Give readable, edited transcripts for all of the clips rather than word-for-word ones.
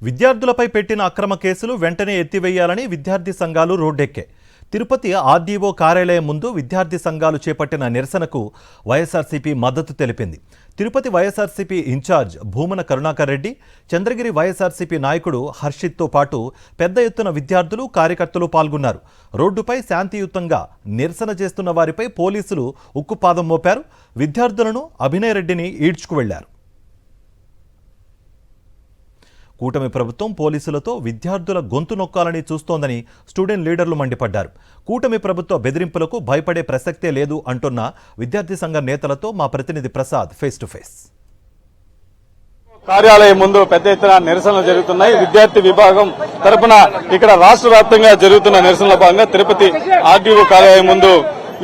విద్యార్థులపై పెట్టిన అక్రమ కేసులు వెంటనే ఎత్తివేయాలని విద్యార్థి సంఘాలు రోడ్డెక్కాయి. తిరుపతి ఆర్డీఓ కార్యాలయం ముందు విద్యార్థి సంఘాలు చేపట్టిన నిరసనకు వైఎస్ఆర్సీపీ మద్దతు తెలిపింది. తిరుపతి వైఎస్ఆర్సీపీ ఇన్ఛార్జ్ భూమన కరుణాకర్ రెడ్డి, చంద్రగిరి వైఎస్ఆర్సీపీ నాయకుడు హర్షిత్తో పాటు పెద్ద ఎత్తున విద్యార్థులు, కార్యకర్తలు పాల్గొన్నారు. రోడ్డుపై శాంతియుతంగా నిరసన చేస్తున్న వారిపై పోలీసులు ఉక్కుపాదం మోపారు. విద్యార్థులను అభినయ్ రెడ్డిని ఈడ్చుకు వెళ్లారు. కూటమి ప్రభుత్వం పోలీసులతో విద్యార్థుల గొంతు నొక్కాలని చూస్తోందని స్టూడెంట్ లీడర్లు మండిపడ్డారు. కూటమి ప్రభుత్వ బెదిరింపులకు భయపడే ప్రసక్తే లేదు అంటున్న విద్యార్థి సంఘ నేతలతో మా ప్రతినిధి ప్రసాద్ ఫేస్ టు ఫేస్. కార్యాలయం ముందు పెద్ద ఎత్తున నిరసనలు జరుగుతున్నాయి. విద్యార్థి విభాగం తరపున ఇక్కడ రాష్ట్ర వ్యాప్తంగా జరుగుతున్న నిరసనల భాగంగా తిరుపతి ఆర్డీఓ కార్యాలయం ముందు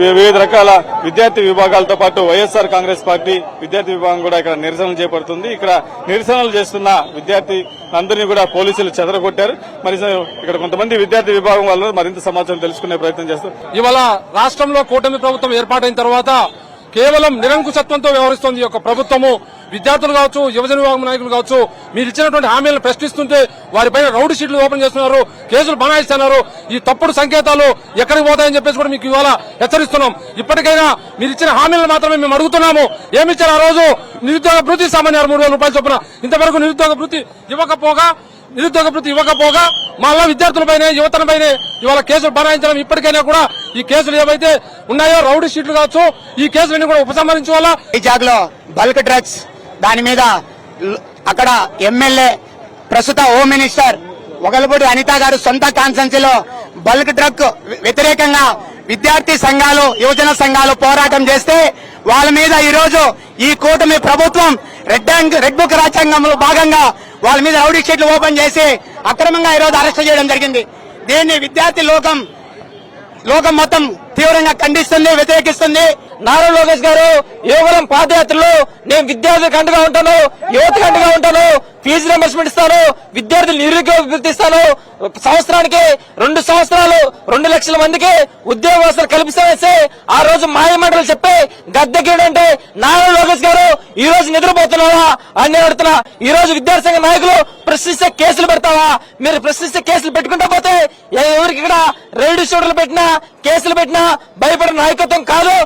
వివిధ రకాల విద్యార్థి విభాగాలతో పాటు వైఎస్ఆర్ కాంగ్రెస్ పార్టీ విద్యార్థి విభాగం కూడా ఇక్కడ నిరసనలు చేపడుతుంది. ఇక్కడ నిరసనలు చేస్తున్న విద్యార్థి అందరినీ కూడా పోలీసులు చెదరగొట్టారు. మరి ఇక్కడ కొంతమంది విద్యార్థి విభాగం వాళ్ళు మరింత సమాచారం తెలుసుకునే ప్రయత్నం చేస్తారు. ఇవాళ రాష్ట్రంలో కూటమి ప్రభుత్వం ఏర్పాటైన తర్వాత కేవలం నిరంకుశత్వంతో వ్యవహరిస్తోంది ఈ యొక్క ప్రభుత్వము. విద్యార్థులు కావచ్చు, యువజన విభాగం నాయకులు కావచ్చు, మీరు ఇచ్చినటువంటి హామీలను ప్రశ్నిస్తుంటే వారిపైన రౌడీ షీట్లు ఓపెన్ చేస్తున్నారు, కేసులు బనాయిస్తున్నారు. ఈ తప్పుడు సంకేతాలు ఎక్కడికి పోతాయని చెప్పేసి కూడా మీకు ఇవాళ హెచ్చరిస్తున్నాం. ఇప్పటికైనా మీరు ఇచ్చిన హామీలను మాత్రమే మేము అడుగుతున్నాము. ఏమిచ్చారు ఆ రోజు? నిరుద్యోగ భృతి సామాన్యాలు 3,000 రూపాయలు చొప్పున. ఇంతవరకు నిరుద్యోగ భృతి ఇవ్వకపోగా మళ్ళా విద్యార్థులపైనే, యువతలపైనే ఇవాళ కేసులు బనాయించడం. ఇప్పటికైనా కూడా ఈ కేసులు ఏవైతే ఉన్నాయో రౌడీ షీట్లు కావచ్చు, ఈ కేసులన్నీ కూడా ఉపసంహరించుకోవాలా. వైజాగ్ లో బల్క్ డ్రగ్స్ దాని మీద అక్కడ ఎమ్మెల్యే, ప్రస్తుత హోమ్ మినిస్టర్ వగలపూడి అనిత గారు సొంత కాన్స్టిట్యున్సీలో బల్క్ డ్రగ్ వ్యతిరేకంగా విద్యార్థి సంఘాలు, యువజన సంఘాలు పోరాటం చేస్తే వాళ్ళ మీద ఈ రోజు ఈ కూటమి ప్రభుత్వం రెడ్ బుక్ రాజ్యాంగంలో భాగంగా వాళ్ళ మీద రౌడీ షీట్లు ఓపెన్ చేసి అక్రమంగా ఈ రోజు అరెస్ట్ చేయడం జరిగింది. దీన్ని విద్యార్థి లోకం మొత్తం తీవ్రంగా ఖండిస్తుంది, వ్యతిరేకిస్తుంది. నారా లోకేష్ గారు యువగలం పాదయాత్రలో నేను విద్యార్థులకు అండగా ఉంటాను, యువతకు అండగా ఉంటాను, ఫీజు రింబర్స్మెంట్ ఇస్తాను, విద్యార్థులు నిరుద్యోగ భృతి ఇస్తాను, సంవత్సరానికి 2 సంవత్సరాలు 2 లక్షల మందికి ఉద్యోగవసరం కల్పిస్తామేసి ఆ రోజు మాయమాటలు చెప్పి గద్దెక్కింటే నారా లోకేష్ గారు ఈ రోజు నిద్రపోతున్నావా అని అడుగుతున్నా. ఈ రోజు విద్యార్థి సంఘ నాయకులు ప్రశ్నిస్తే కేసులు పెడతావా? మీరు ప్రశ్నిస్తే కేసులు పెట్టుకుంటా పోతే ఎవరికి ఇక్కడ రైడ్ షూటర్లు పెట్టినా, కేసులు పెట్టినా భయపడిన నాయకత్వం కాదు.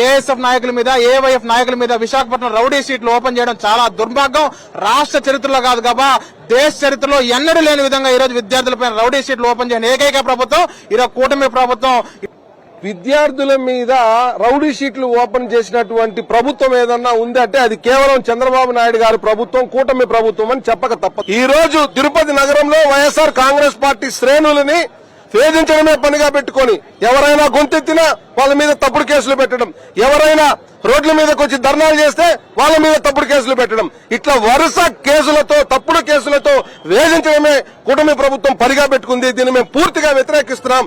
ఏఎస్ఎఫ్ నాయకుల మీద, ఏవైఎఫ్ నాయకుల మీద విశాఖపట్నం రౌడీ షీట్లు ఓపెన్ చేయడం చాలా దుర్మార్గం. రాష్ట్ర చరిత్రలో కాదు కాబా దేశ చరిత్రలో ఎన్నడూ లేని విధంగా ఈ రోజు విద్యార్థులపై రౌడీ షీట్లు ఓపెన్ చేయని ఏకైక ప్రభుత్వం ఈరోజు కూటమి ప్రభుత్వం. విద్యార్థుల మీద రౌడీ షీట్లు ఓపెన్ చేసినటువంటి ప్రభుత్వం ఏదన్నా ఉందంటే అది కేవలం చంద్రబాబు నాయుడు గారి ప్రభుత్వం, కూటమి ప్రభుత్వం అని చెప్పక తప్పదు. ఈ రోజు తిరుపతి నగరంలో వైఎస్ఆర్ కాంగ్రెస్ పార్టీ శ్రేణులని వేధించడమే పనిగా పెట్టుకుని ఎవరైనా గొంతెత్తినా వాళ్ళ మీద తప్పుడు కేసులు పెట్టడం, ఎవరైనా రోడ్ల మీదకి వచ్చి ధర్నాలు చేస్తే వాళ్ళ మీద తప్పుడు కేసులు పెట్టడం, ఇట్లా వరుస కేసులతో, తప్పుడు కేసులతో వేధించడమే కూటమి ప్రభుత్వం పనిగా పెట్టుకుంది. దీన్ని మేము పూర్తిగా వ్యతిరేకిస్తున్నాం.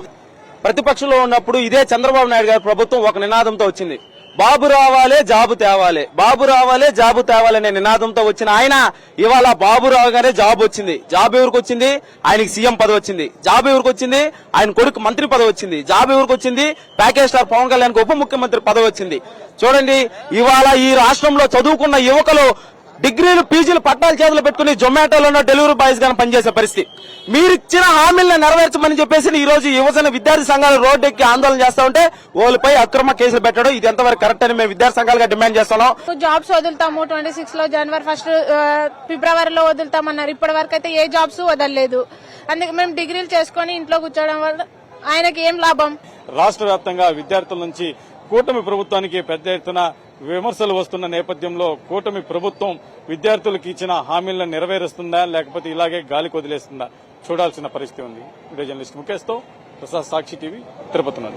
ప్రతిపక్షంలో ఉన్నప్పుడు ఇదే చంద్రబాబు నాయుడు గారి ప్రభుత్వం ఒక నినాదంతో వచ్చింది, బాబు రావాలే జాబు తేవాలే, బాబు రావాలే జాబు తేవాలే అనే నినాదంతో వచ్చిన ఆయన ఇవాళ బాబు రాగానే జాబ్ వచ్చింది. జాబ్ ఎవరికి వచ్చింది? ఆయనకి సీఎం పదవి వచ్చింది. జాబ్ ఎవరికి వచ్చింది? ఆయన కొడుకు మంత్రి పదవి వచ్చింది. జాబ్ ఎవరికి వచ్చింది? ప్యాకేజ్ స్టార్ పవన్ కళ్యాణ్ ఉప ముఖ్యమంత్రి పదవి వచ్చింది. చూడండి, ఇవాళ ఈ రాష్ట్రంలో చదువుకున్న యువకులు డిగ్రీలు, పీజీలు పట్టాలు చేతులు పెట్టుకుని జొమాటోలో ఉన్న డెలివరీ బాయ్స్ గాని పనిచేసే పరిస్థితి. మీరిచ్చిన హామీలను నెరవేర్చమని చెప్పేసి ఈ రోజు యువజన విద్యార్థి సంఘాలు రోడ్డెక్కి ఆందోళన చేస్తా ఉంటే వాళ్ళపై అక్రమ కేసులు పెట్టడం ఇది ఎంతవరకు కరెక్ట్ అని మేము విద్యార్థి సంఘాలుగా డిమాండ్ చేస్తున్నాం. జాబ్స్ వదులుతాము 26 లో, జనవరి 1 ఫిబ్రవరిలో వదులుతామన్నారు. ఇప్పటి వరకు అయితే ఏ జాబ్స్ వదలలేదు. అందుకే మేము డిగ్రీలు చేసుకుని ఇంట్లో కూర్చోవడం వల్ల ఆయనకి ఏం లాభం? రాష్ట్ర వ్యాప్తంగా విద్యార్థుల నుంచి కూటమి ప్రభుత్వానికి పెద్ద ఎత్తున విమర్శలు వస్తున్న నేపథ్యంలో కూటమి ప్రభుత్వం విద్యార్థులకు ఇచ్చిన హామీలను నెరవేరుస్తుందా లేకపోతే ఇలాగే గాలికి వదిలేస్తుందా చూడాల్సిన పరిస్థితి ఉంది. వీడియో జర్నలిస్ట్ ముఖేష్తో ప్రసాద్, సాక్షి టీవీ, తిరుపతి.